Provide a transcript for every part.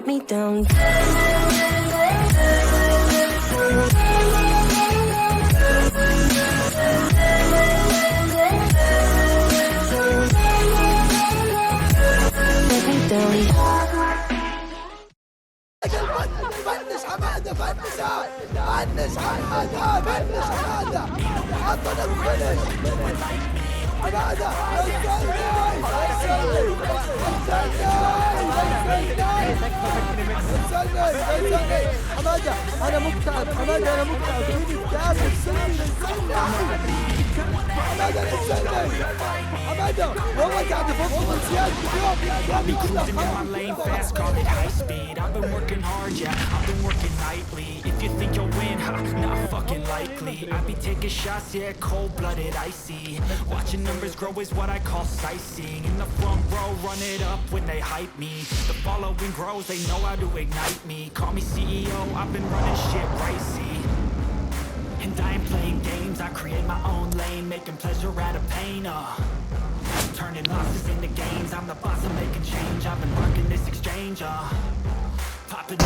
let me down. Let me down. فنش حماده فنش فنش حماده فنش حماده حطنا الفنش حماده حماده انا مكتئب حماده انا مكتئب فيني اكتئاب حماده نزلني حماده والله قاعد افضل من سيادتي اليوم I've been cruising in my lane fast, call it high speed. I've been working hard, yeah, I've been working nightly. If you think you'll win, ha, not fucking likely. I be taking shots, yeah, cold-blooded, icy. Watching numbers grow is what I call sightseeing. In the front row, run it up when they hype me. The following grows, they know how to ignite me. Call me CEO, I've been running shit right, see. And I ain't playing games, I create my own lane, making pleasure out of pain, turning losses into gains, I'm the boss, I'm making change. I've been working this exchange, popping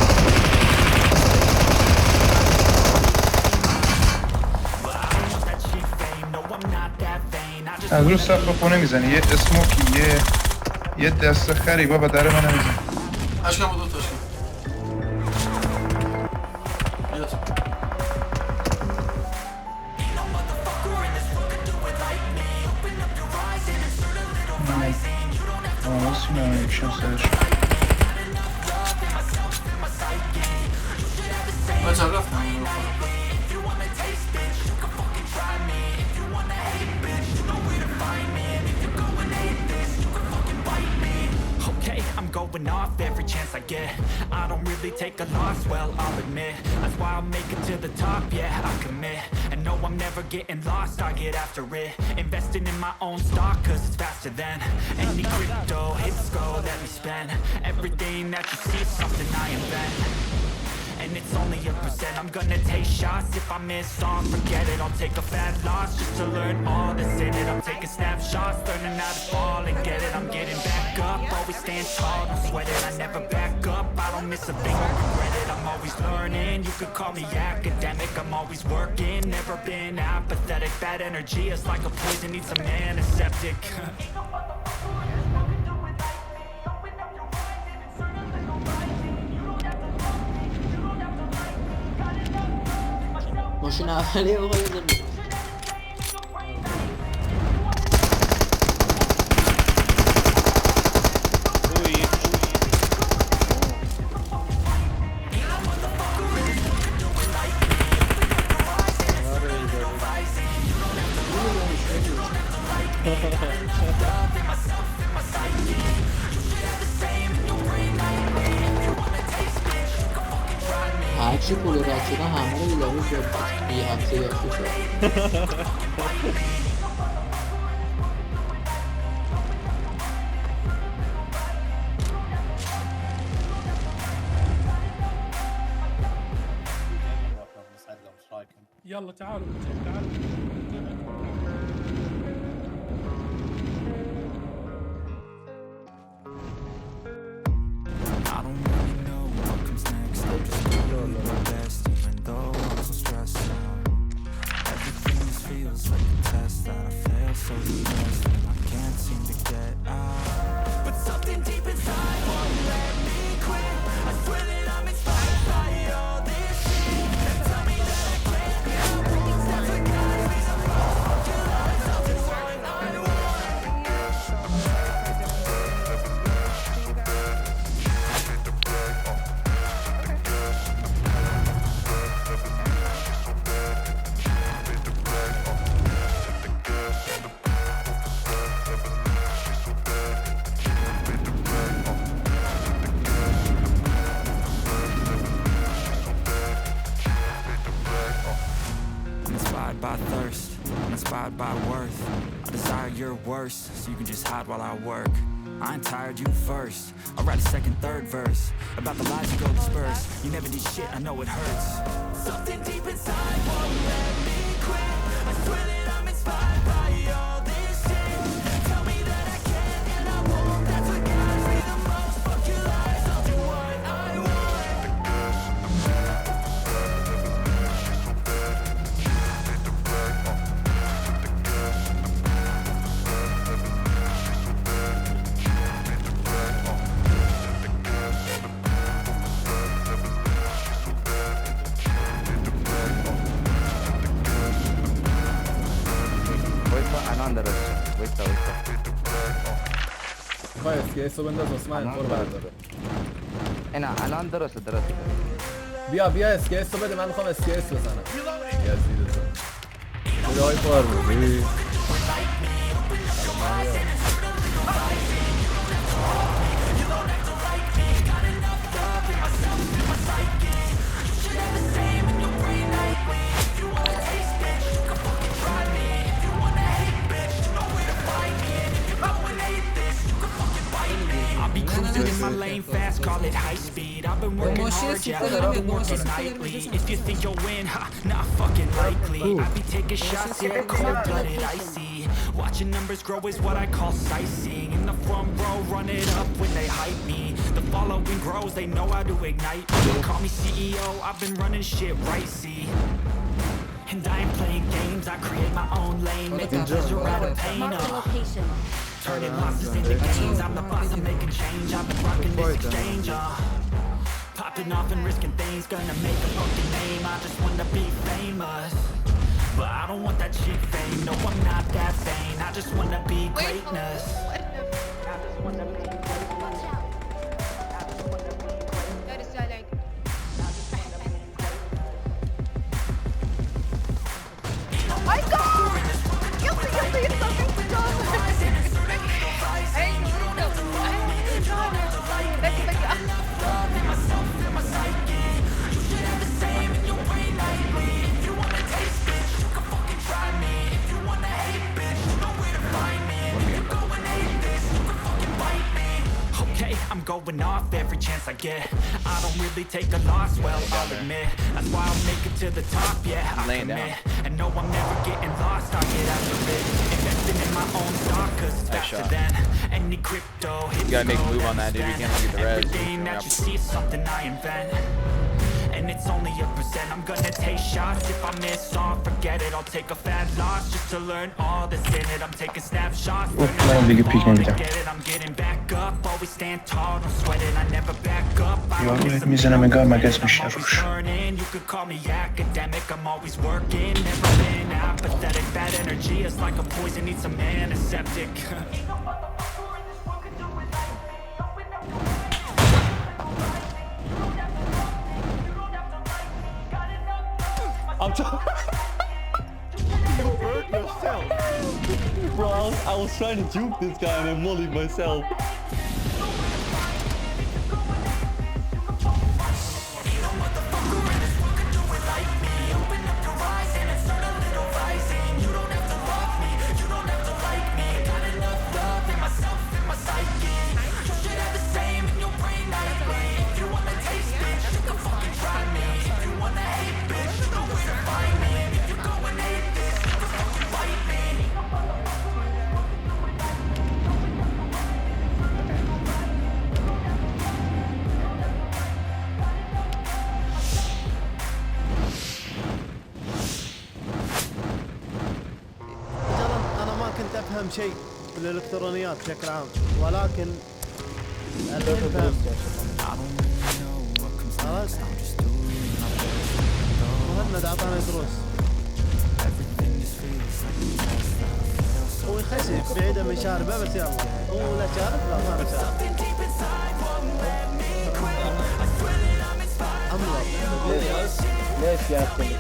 but I don't want that cheap fame, no I'm not that vain. I just از رو سقف خونه میزنی یه اسموکی یه دست خری بابا در من نمیزن اشکم بود تاشکم Okay, I'm going off every chance I get. I don't really take a loss, well, I'll admit. That's why I'll make it to the top, yeah, I commit. And no, I'm never getting lost, I get after it. Investing in my own stock, cause it's faster than any crypto hits go, let me spend. Everything that you see is something I invent. And it's only a percent. I'm gonna take shots. If I miss on, forget it. I'll take a fat loss just to learn all that's in it. I'm taking snapshots, learning how to fall and get it. I'm getting back up, always stand tall, don't sweat it. I never back up, I don't miss a thing, I regret it. I'm always learning, you could call me academic. I'm always working, never been apathetic. Bad energy is like a poison, needs some antiseptic. ماشین اولیه بابا یه زمین هرچی پول رد شدن همه رو ایلاوی شد یه هفته یافته شد يلا تعالوا تعالوا By thirst, I'm inspired by worth. I desire your worst, so you can just hide while I work. I ain't tired, you first. I'll write a second, third verse about the lies you go disperse. You never did shit, I know it hurts. Something deep inside won't let me quit. I swear that I'm inspired by all this shit. Tell me that I can and I won't. That's what guides me the most. Fuck your lies, I'll do what I الان درست وایسا خواهی اسکیسو بنداز عثمان تو رو برداره اینا الان درسته بیا اسکیسو بده من میخوام اسکیس بزنم یزیدتو بده های پار بودی In my lane fast, call it high speed. I've been working hard, yeah, I've been working nightly. If you think you'll win, ha, not fucking likely. I be taking shots, yeah, cold-blooded, icy. Watching numbers grow is what I call sightseeing. In the front row, run it up when they hype me. The following grows, they know how to ignite me. Call me CEO, I've been running shit right, see. And I ain't playing games, I create my own lane. Make a pleasure out of pain, turning losses into gains. I'm the boss, I'm making change. I've been rocking this exchange, popping off and risking things. Gonna make a fucking name, I just wanna be famous. But I don't want that cheap fame, no I'm not that vain. I just wanna be greatness. I just wanna be I'm going off every chance I get. I don't really take a loss, well, I'll admit. That's why I'll make it to the top, yeah, I commit. And no, I'm never getting lost, I'll get after it. Investing in my own stock, cause it's faster than any crypto. You gotta make a move on that, dude. You can't look at the res. Everything that you see is something I invent. And it's only a percent. I'm gonna take shots. If I miss all, forget it. I'll take a fat loss just to learn all that's in it. I'm taking snapshots, learning all to get it. I'm getting back up, always stand tall, don't sweat it. I never back up. I don't miss a beat. I'm always learning. You could call me academic. I'm always working, never been apathetic. Bad energy is like a poison, need some antiseptic. I'm trying. You hurt yourself. Bro, I was trying to juke this guy and I mollied myself. أهم شيء في الإلكترونيات بشكل عام ولكن الحين فهم خلاص مهند أعطانا دروس هو يخسف بعيدا من شاربه بس يلا هو لا شارب لا ما شارب أملط ليش يا أخي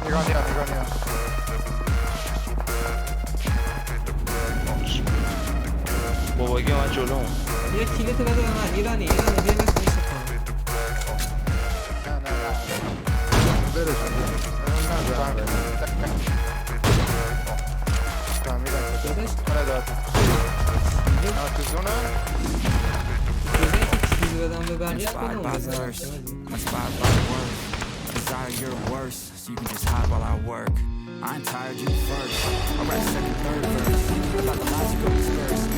Iranian. بابا که من جلوم یه کلیت بده به من ایرانی بیا مثل میشه Inspired by the thirst, I'm inspired by the word. I desire your worst, so you can just hide while I work. I ain't tired, you first. I'll rap second, third verse. About the logic of this verse.